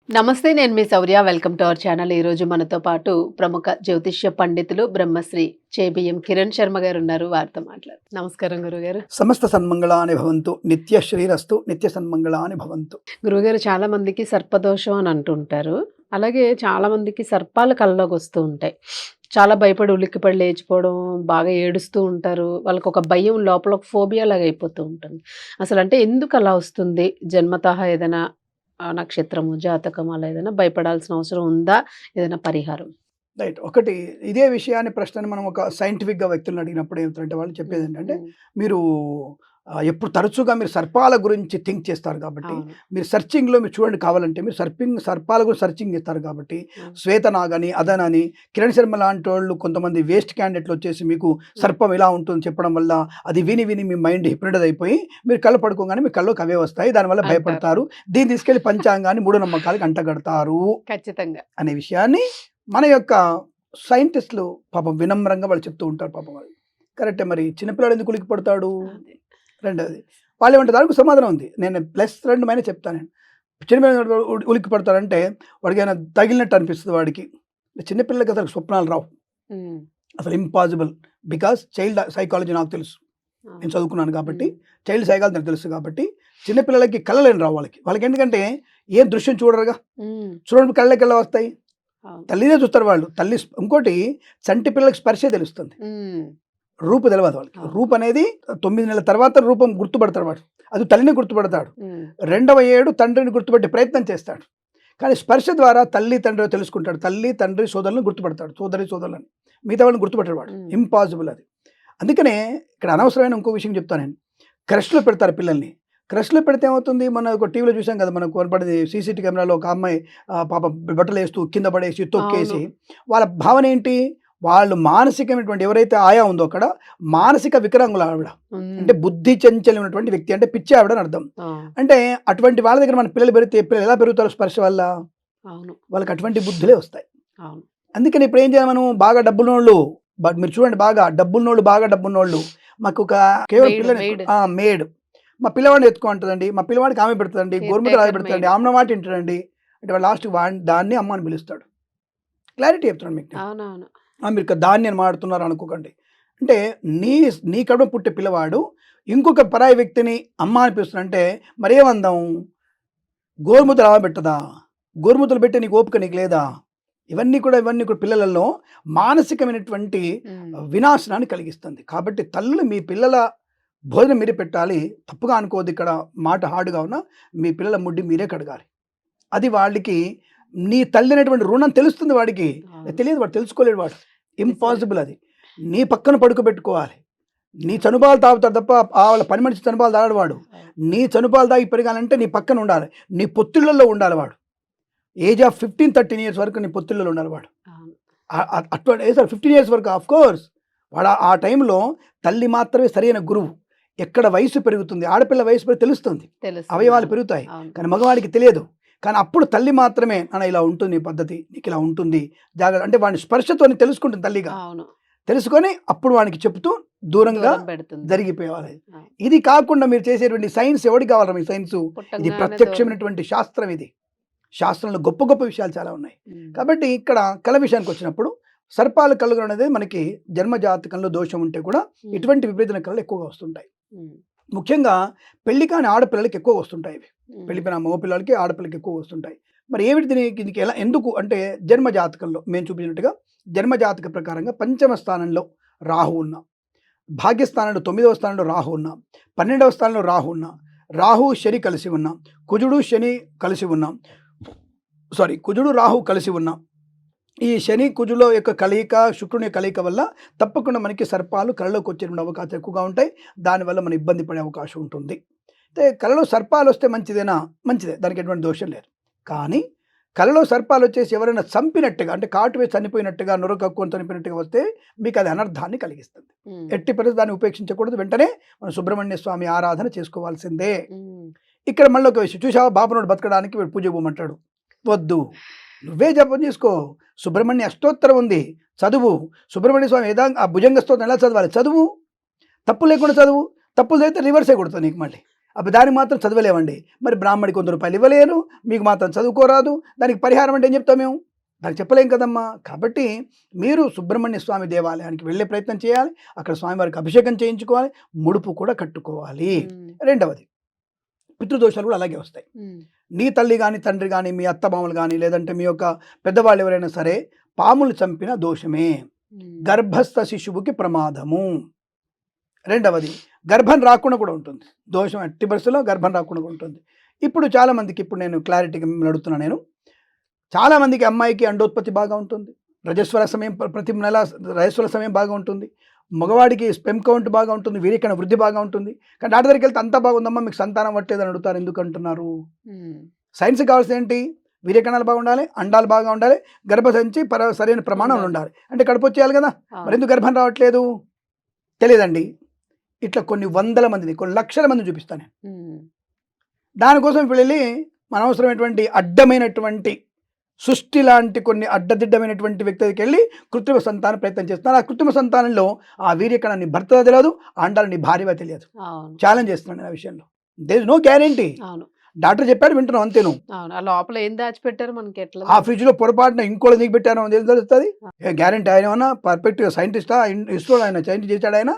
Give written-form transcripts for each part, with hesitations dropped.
నమస్తే. నేను మీ Shaurya. Welcome to our channel. ఈరోజు మనతో పాటు ప్రముఖ జ్యోతిష్య పండితులు బ్రహ్మశ్రీ చేబిఎం కిరణ్ శర్మ గారు ఉన్నారు. వారితో నమస్కారం గురుగారు. సమస్త సన్మంగళాని భవంతు, నిత్య శ్రీరస్తు, నిత్య సన్మంగళాని భవంతు. గురుగారు, చాలా మందికి సర్పదోషం అని అంటుంటారు. అలాగే చాలా మందికి సర్పాలు కళ్ళలోకి వస్తూ ఉంటాయి. చాలా భయపడి ఉలిక్కిపడి లేచిపోవడం, బాగా ఏడుస్తూ ఉంటారు. వాళ్ళకి ఒక భయం, లోపల ఒక ఫోబియా లాగా అయిపోతూ ఉంటుంది. అసలు అంటే ఎందుకు అలా వస్తుంది? జన్మతః ఏదైనా నక్షత్రము, జాతకం అలా ఏదైనా భయపడాల్సిన అవసరం ఉందా? ఏదైనా పరిహారం? రైట్. ఒకటి ఇదే విషయాన్ని ప్రశ్నని మనం ఒక సైంటిఫిక్‌గా వ్యక్తులను అడిగినప్పుడు ఏమిటంటే వాళ్ళు చెప్పేది ఏంటంటే, హ్మ్. మీరు ఎప్పుడు తరచుగా మీరు సర్పాల గురించి థింక్ చేస్తారు కాబట్టి, అవును. మీరు సెర్చింగ్‌లో మీరు చూడండి కావాలంటే మీరు సర్పాల గురించి సెర్చింగ్ చేస్తారు కాబట్టి, హ్మ్. శ్వేతనాగని, అదనని, కిరణ్ శర్మ లాంటోళ్ళు కొంతమంది వేస్ట్ క్యాండిడేట్‌లు వచ్చేసి మీకు సర్పం ఇలా ఉంటుంది చెప్పడం వల్ల, అది విని విని మీ మైండ్ హిప్నటైజ్ అయిపోయి, మీరు కళ్ళు పడుకోగానే మీ కల్లోకి అవే వస్తాయి. దానివల్ల అంటారు. భయపడతారు. దీన్ని తీసుకెళ్ళి పంచాంగాన్ని మూఢనమ్మకాలకి అంటగడతారు ఖచ్చితంగా. అనే విషయాన్ని మన యొక్క సైంటిస్టులు పాపం వినమ్రంగా వాళ్ళు చెప్తూ ఉంటారు. పాపం వాళ్ళు కరెక్టే. మరి చిన్నపిల్లాడు ఎందుకు ఉలికి పడతాడు? అదే. రెండవది వాళ్ళు ఏమంటే దానికి సమాధానం ఉంది. నేను ప్లస్ రెండు మైనస్ చెప్తాను. నేను చిన్నపిల్లడు ఉలికి పడతాడంటే వాడికి ఏమైనా తగిలినట్టు అనిపిస్తుంది వాడికి. చిన్నపిల్లలకి అసలు స్వప్నాలు రావు, హ్మ్. అసలు ఇంపాసిబుల్. బికాస్ చైల్డ్ సైకాలజీ నాకు తెలుసు, నేను అవును. చదువుకున్నాను కాబట్టి. హ్మ్. చైల్డ్ సైకాలజీ నాకు తెలుసు కాబట్టి చిన్నపిల్లలకి కళ్ళలేని రావు వాళ్ళకి ఎందుకంటే ఏం దృశ్యం చూడరుగా. హ్మ్. చూడండి కళ్ళకి ఎలా వస్తాయి? అవును. తల్లినే చూస్తారు వాళ్ళు. తల్లి ఇంకోటి చంటి పిల్లలకి స్పర్శే తెలుస్తుంది, హ్మ్. రూపు తెలియదు వాళ్ళకి. అవును. రూపు అనేది 9 నెలల తర్వాత రూపం గుర్తుపడతాడు వాడు. అది తల్లిని గుర్తుపడతాడు. హ్మ్. రెండవ ఏడు తండ్రిని గుర్తుపట్టే ప్రయత్నం చేస్తాడు. కానీ స్పర్శ ద్వారా తల్లి తండ్రి తెలుసుకుంటాడు. తల్లి తండ్రి సోదరులను గుర్తుపడతాడు, సోదరి సోదరులను. మిగతా వాళ్ళని గుర్తుపట్టాడు వాడు. హ్మ్. ఇంపాసిబుల్ అది. అందుకనే ఇక్కడ అనవసరమైన ఇంకో విషయం చెప్తాను నేను. క్రష్లో పెడతారు పిల్లల్ని. క్రష్లో పెడితే ఏమవుతుంది? మన ఒక టీవీలో చూసాం కదా, మనకు కనపడింది సీసీటీ కెమెరాలో ఒక అమ్మాయి పాపం బట్టలు వేస్తూ కింద పడేసి తొక్కేసి. అవును. వాళ్ళ భావన ఏంటి? వాళ్ళు మానసికమైనటువంటి ఎవరైతే ఆయా ఉందో అక్కడ మానసిక వికలాంగులు ఆవిడ. హ్మ్. అంటే బుద్ధి చంచలమైనటువంటి వ్యక్తి, అంటే పిచ్చి ఆవిడ అని అర్థం. ఆ! అంటే అటువంటి వాళ్ళ దగ్గర మన పిల్లలు పెరిగితే పిల్లలు ఎలా పెరుగుతారు? స్పర్శ వల్ల అవును. వాళ్ళకి అటువంటి బుద్ధులే వస్తాయి. అవును. అందుకని ఇప్పుడు ఏం చేయాలి మనం? బాగా డబ్బున్నోళ్ళు, మీరు చూడండి, బాగా డబ్బున్నోళ్ళు మాకు ఒక కేవలం మెయిడ్, పిల్లని మెయిడ్. మేడ్ మా పిల్లవాడిని ఎత్తుకో అంటదండి, మా పిల్లవాడికి ఆమె పెడుతుందండి, కేర్ గోరుముద్దలు ఆమె టేకర్ పెడుతుందండి, మెయిడ్. ఆమె మాట వింటాడండి. అంటే వాడు లాస్ట్ దాన్ని అమ్మ అని పిలుస్తాడు. క్లారిటీ చెప్తున్నాను మీకు నేను. అవునవును. మీరు దాన్ని అని మాడుతున్నారు అనుకోకండి. అంటే నీ నీ కడుపు పుట్టే పిల్లవాడు ఇంకొక పరాయి వ్యక్తిని అమ్మ అని పిలుస్తున్నాడంటే మరేమందాం? గోరుముద్దలు ఆమె పెట్టదా? గోరుముద్దలు పెట్టే నీకు ఓపిక నీకు లేదా? ఇవన్నీ కూడా పిల్లలలో మానసికమైనటువంటి హ్మ్. వినాశనాన్ని కలిగిస్తుంది. కాబట్టి తల్లులు మీ పిల్లల భోజనం మీరే పెట్టాలి. తప్పుగా అనుకోవద్దు, ఇక్కడ మాట హార్డ్‌గా ఉన్నా మీ పిల్లల ముడ్డి మీరే కడగాలి. అది వాళ్ళకి నీ తల్లి అనేటువంటి రుణం తెలుస్తుంది వాడికి. అవును. తెలియదు, వాడు తెలుసుకోలేడు వాడు. నిజమే. ఇంపాసిబుల్ అది. నీ పక్కన పడుకోబెట్టుకోవాలి. నీ చనుబాలు తాగుతాడు తప్ప వాళ్ళ పని మనిషి చనుబాలు తాగడు వాడు. అవును. నీ చనుబాలు తాగి పెరగాలంటే నీ పక్కన ఉండాలి. నీ పొత్తిళ్లలో ఉండాలి వాడు. ఏజ్ ఆఫ్ 15, 13 ఇయర్స్ వరకు నీ పొత్తిళ్లలో ఉండాలి వాడు. అవును. అటువంటి ఏజ్ 15 ఇయర్స్ వరకు ఆఫ్‌కోర్స్ వాడు ఆ టైంలో తల్లి మాత్రమే సరైన గురువు. ఎక్కడ వయసు పెరుగుతుంది, ఆడపిల్ల వయసు తెలుస్తుంది, తెలుస్తుంది. అవయవాలు అవును. పెరుగుతాయి. అవును. కానీ మగవాడికి తెలియదు. కానీ అప్పుడు తల్లి మాత్రమే నాన్న ఇలా ఉంటుంది నీ పద్ధతి, నీకు ఇలా ఉంటుంది జాగ్రత్త అంటే వాడిని స్పర్శతోని తెలుసుకుంటుంది తల్లిగా. అవును. తెలుసుకొని అప్పుడు వానికి చెప్తూ దూరంగా దూరం పెడుతుంది. జరిగిపోవాలి. అవును. ఇది కాకుండా మీరు చేసేటువంటి సైన్స్ ఎవరికి కావాలరా? మీ సైన్సు ఇది పుట్టంగానే దూరం. ప్రత్యక్షమైనటువంటి శాస్త్రం. ఇది శాస్త్రంలో గొప్ప గొప్ప విషయాలు చాలా ఉన్నాయి. హ్మ్. కాబట్టి ఇక్కడ కళ విషయానికి వచ్చినప్పుడు సర్పాలు కళ్ళు అనేది మనకి జన్మ జాతకంలో దోషం ఉంటే కూడా హ్మ్. ఇటువంటి విపరీతమైన కళలు ఎక్కువగా వస్తుంటాయి. హ్మ్. ముఖ్యంగా పెళ్లి కాని ఆడపిల్లలకి ఎక్కువ వస్తుంటాయి ఇవి. హ్మ్. పెళ్లిపోయిన మగపిల్లలకి ఆడపిల్లలకి ఎక్కువ వస్తుంటాయి. మరి ఏమిటి దీనికి ఎలా ఎందుకు అంటే జన్మ జాతకంలో మేము చూపించినట్టుగా జన్మ జాతక ప్రకారంగా పంచమ స్థానంలో రాహు ఉన్న, భాగ్యస్థానంలో 9వ స్థానంలో రాహు ఉన్న, 12వ స్థానంలో రాహు ఉన్న, రాహు శని కలిసి ఉన్న, కుజుడు శని కలిసి ఉన్న, కుజుడు రాహు కలిసి ఉన్న ఈ శని కుజుల యొక్క కలయిక, శుక్రుని కలయిక వల్ల తప్పకుండా మనకి సర్పాలు కళలోకి వచ్చేటువంటి అవకాశాలు ఎక్కువగా ఉంటాయి. దానివల్ల మనం ఇబ్బంది పడే అవకాశం ఉంటుంది. అయితే కళలో సర్పాలు వస్తే మంచిదేనా? మంచిదే, దానికి ఎటువంటి దోషం లేదు. కానీ కళలో సర్పాలు వచ్చేసి ఎవరైనా చంపినట్టుగా, అంటే కాటు వేసి చనిపోయినట్టుగా, నొర కక్కుని చనిపోయినట్టుగా వస్తే మీకు అది అనర్థాన్ని కలిగిస్తుంది. హ్మ్. ఎట్టి పరిస్థితి దాన్ని ఉపేక్షించకూడదు. వెంటనే మనం సుబ్రహ్మణ్య స్వామి ఆరాధన చేసుకోవాల్సిందే. హ్మ్. ఇక్కడ మళ్ళీ ఒక విషయం చూసావా, బాపనోడు బతకడానికి వీడు పూజ పోమంటాడు. వద్దు, నువ్వే జపం చేసుకో. సుబ్రహ్మణ్య అష్టోత్తరం ఉంది, చదువు. సుబ్రహ్మణ్య స్వామి ఆ భుజంగ స్తోత్రం ఎలా చదవాలి? చదువు. తప్పు లేకుండా చదువు. తప్పులు చదివితే రివర్సే కొడుతుంది నీకు మళ్ళీ. అప్పుడు దానికి మాత్రం చదవలేమండి. మరి బ్రాహ్మడికి రూ. 100 ఇవ్వలేరు, మీకు మాత్రం చదువుకోరాదు, దానికి పరిహారం అంటే ఏం చెప్తాం మేము? దానికి చెప్పలేం కదమ్మా. కాబట్టి మీరు సుబ్రహ్మణ్య స్వామి దేవాలయానికి వెళ్ళే ప్రయత్నం చేయాలి. అక్కడ స్వామివారికి అభిషేకం చేయించుకోవాలి, ముడుపు కూడా కట్టుకోవాలి. రెండవది, పితృదోషాలు కూడా అలాగే వస్తాయి. నీ తల్లి కానీ, తండ్రి కానీ, మీ అత్తమామలు కానీ, లేదంటే మీ యొక్క పెద్దవాళ్ళు ఎవరైనా సరే పాములు చంపిన దోషమే, గర్భస్థ శిశువుకి ప్రమాదము. రెండవది, గర్భం రాకుండా కూడా ఉంటుంది దోషం, ఎట్టి పరిస్థితుల్లో గర్భం రాకుండా కూడా ఉంటుంది. ఇప్పుడు చాలామందికి, ఇప్పుడు నేను క్లారిటీగా మిమ్మల్ని అడుగుతున్నా, నేను చాలామందికి అమ్మాయికి అండోత్పత్తి బాగా ఉంటుంది, రజస్వర సమయం ప్రతి నెల రజస్వర సమయం బాగా ఉంటుంది, మగవాడికి స్పెమ్ కౌంట్ బాగా ఉంటుంది, వీరికణ వృద్ధి బాగా ఉంటుంది. కానీ డాక్టర్ దగ్గరికి వెళ్తే అంతా బాగుందమ్మా, మీకు సంతానం పట్టేదని అడుగుతారు. ఎందుకు అంటున్నారు? సైన్స్ కావాల్సింది ఏంటి? వీర్యకణాలు బాగుండాలి, అండాలు బాగా ఉండాలి, గర్భసంచి సరైన ప్రమాణంలో ఉండాలి. అంటే కడుపు వచ్చేయాలి కదా, మరి ఎందుకు గర్భం రావట్లేదు? తెలియదండి. ఇట్లా కొన్ని వందల మందిని, కొన్ని లక్షల మందిని చూపిస్తాను. దానికోసం ఇప్పుడు వెళ్ళి అనవసరమైనటువంటి అడ్డమైనటువంటి సృష్టి లాంటి కొన్ని అడ్డదిడ్డమైనటువంటి వ్యక్తి దగ్గరికి వెళ్ళి కృత్రిమ సంతాన ప్రయత్నం చేస్తున్నారు. ఆ కృత్రిమ సంతానంలో ఆ వీర్యకణాన్ని భర్త తెలియదు, ఆ అండాలని భార్యగా తెలియదు. ఛాలెంజ్ చేస్తున్నాను ఆ విషయంలో. There is no guarantee. Doctor చెప్పాడు, వింటున్నాం అంతేను. లోపల ఏం దాచిపెట్టారు మనకి ఎట్లా? ఆ ఫ్రిడ్జ్ లో పొరపాటున ఇంకోటి నీకు పెట్టాను తెలుస్తుంది. గ్యారెంటీ ఆయన ఏమన్నా పర్ఫెక్ట్ సైంటిస్టా? ఇస్రో ఆయన సైంటిస్ట్ చేశాడు. ఆయన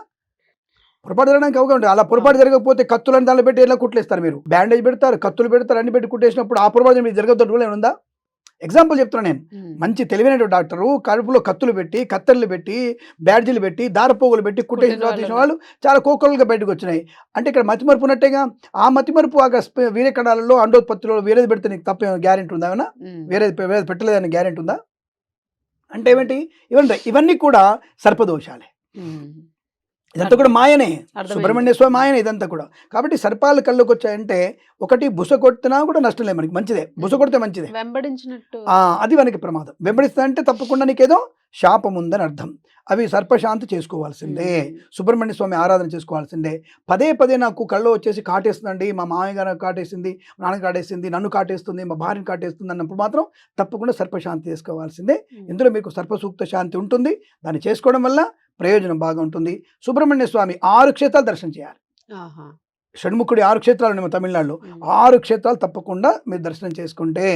పొరపాటు జరగడానికి అవకాశం. అలా పొరపాటు జరగకపోతే కత్తులను దానిలో పెట్టి ఎలా కుట్లేస్తారు? మీరు బ్యాండేజ్ పెడతారు, కత్తులు పెడతారు, అన్ని పెట్టి కుట్టేసినప్పుడు ఆ పొరపాటు మీరు జరగద్దు రూల్ ఏమైనా ఉందా? ఎగ్జాంపుల్ చెప్తున్నాను నేను. మంచి తెలివైనటువంటి డాక్టరు కడుపులో కత్తులు పెట్టి, కత్తెరలు పెట్టి, బ్యాడ్జీలు పెట్టి, దారపోగులు పెట్టి కుట్టేసిన తర్వాత తీసిన వాళ్ళు చాలా కోకొల్లుగా బయటకు వచ్చినాయి. అంటే ఇక్కడ మతిమరుపు ఉన్నట్టేగా. ఆ మతిమరుపు ఆ వేరే కణాలలో అండోత్పత్తిలో వేరేది పెడితే నీకు తప్ప గ్యారెంటీ ఉందా? ఏమన్నా వేరేది పెట్టలేదని గ్యారెంటీ ఉందా? అంటే ఏమిటి? ఇవన్నీ కూడా సర్పదోషాలే. ఇదంతా కూడా మాయనే, సుబ్రహ్మణ్య స్వామి మాయనే ఇదంతా కూడా. కాబట్టి సర్పాలు కళ్ళకు వచ్చాయంటే ఒకటి బుస కొట్టినా కూడా నష్టం లేదు, మనకి మంచిదే. బుస కొడితే మంచిదే, వెంబడించినట్టు అది మనకి ప్రమాదం. వెంబడిస్తా అంటే తప్పకుండా నీకేదో శాపం ఉందని అర్థం. అవి సర్పశాంతి చేసుకోవాల్సిందే, సుబ్రహ్మణ్య స్వామి ఆరాధన చేసుకోవాల్సిందే. పదే పదే నాకు కళ్ళు వచ్చేసి కాటేస్తుందండి, మా మామయ్య గారు కాటేసింది, మా నాన్న కాటేసింది, నన్ను కాటేస్తుంది, మా భార్యను కాటేస్తుంది అన్నప్పుడు మాత్రం తప్పకుండా సర్పశాంతి చేసుకోవాల్సిందే. ఇందులో మీకు సర్పసూక్త శాంతి ఉంటుంది. దాన్ని చేసుకోవడం వల్ల ప్రయోజనం బాగా ఉంటుంది. సుబ్రహ్మణ్య స్వామి 6 క్షేత్రాలు దర్శనం చేయాలి. షణ్ముఖుడి 6 క్షేత్రాలు ఉన్నాయి తమిళనాడులో. 6 క్షేత్రాలు తప్పకుండా మీరు దర్శనం చేసుకుంటే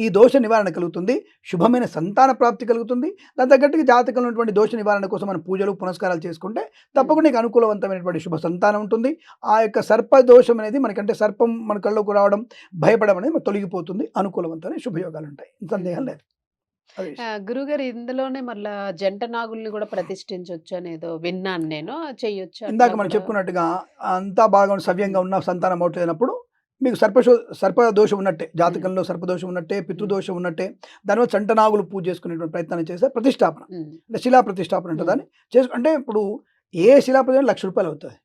ఈ దోష నివారణ కలుగుతుంది, శుభమైన సంతాన ప్రాప్తి కలుగుతుంది. దాని తగ్గట్టుగా జాతకంలో ఉన్నటువంటి దోష నివారణ కోసం మనం పూజలు పునస్కారాలు చేసుకుంటే తప్పకుండా నీకు అనుకూలవంతమైనటువంటి శుభ సంతానం ఉంటుంది. ఆ యొక్క సర్ప దోషం అనేది మనకంటే సర్పం మన కళ్ళకు రావడం, భయపడడం అనేది తొలగిపోతుంది. అనుకూలవంతమైన శుభయోగాలు ఉంటాయి, సందేహం లేదు. గురుగారు, ఇందులోనే మళ్ళా జంట నాగుల్ని కూడా ప్రతిష్ఠించవచ్చు అనేదో విన్నాను నేను. చెయ్యొచ్చు? ఇందాక మనం చెప్పుకున్నట్టుగా అంతా బాగా సవ్యంగా ఉన్న సంతానం అవట్లేనప్పుడు మీకు సర్పదోషం ఉన్నట్టే, జాతకంలో సర్పదోషం ఉన్నట్టే, పితృదోషం ఉన్నట్టే. దానివల్ల చంటనాగులు పూజ చేసుకునేటువంటి ప్రయత్నం చేస్తే ప్రతిష్టాపన, అంటే శిలా ప్రతిష్టాపన ఉంటుంది. దాన్ని అంటే ఇప్పుడు ఏ శిలా ప్రతిష్ఠ ₹1,00,000 అవుతుంది.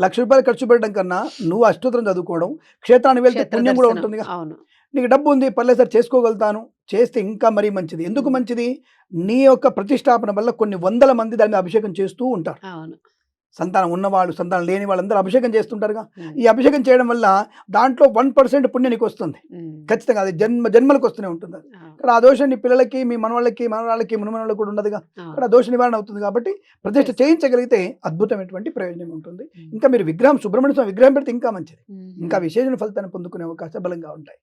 ₹1,00,000 ఖర్చు పెట్టడం కన్నా నువ్వు అష్టోత్తరం చదువుకోవడం, క్షేత్రానికి వెళ్తే పుణ్యం కూడా ఉంటుంది. నీకు డబ్బు ఉంది, పర్లేదు సార్ చేసుకోగలుగుతాను, చేస్తే ఇంకా మరీ మంచిది. ఎందుకు మంచిది? నీ యొక్క ప్రతిష్టాపన వల్ల కొన్ని వందల మంది దాన్ని అభిషేకం చేస్తూ ఉంటారు. సంతానం ఉన్నవాళ్ళు, సంతానం లేని వాళ్ళందరూ అభిషేకం చేస్తుంటారుగా. ఈ అభిషేకం చేయడం వల్ల దాంట్లో 1% పుణ్యం నీకు వస్తుంది ఖచ్చితంగా. అది జన్మలకు వస్తూనే ఉంటుంది. అది ఇక్కడ ఆ దోషం నీ పిల్లలకి, మీ మనవాళ్ళకి, మనవాళ్ళకి, మునమనవాళ్ళకి కూడా ఉండదుగా. ఇక్కడ ఆ దోష నివారణ అవుతుంది. కాబట్టి ప్రతిష్ఠ చేయించగలిగితే అద్భుతమైనటువంటి ప్రయోజనం ఉంటుంది. ఇంకా మీరు విగ్రహం, సుబ్రహ్మణ్య స్వామి విగ్రహం పెడితే ఇంకా మంచిది, ఇంకా విశేష ఫలితాన్ని పొందుకునే అవకాశం బలంగా ఉంటాయి.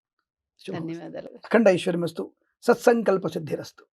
ధన్యవాదాలు. అఖండ ఐశ్వర్యమస్తు, సత్సంకల్ప సిద్ధిరస్తు.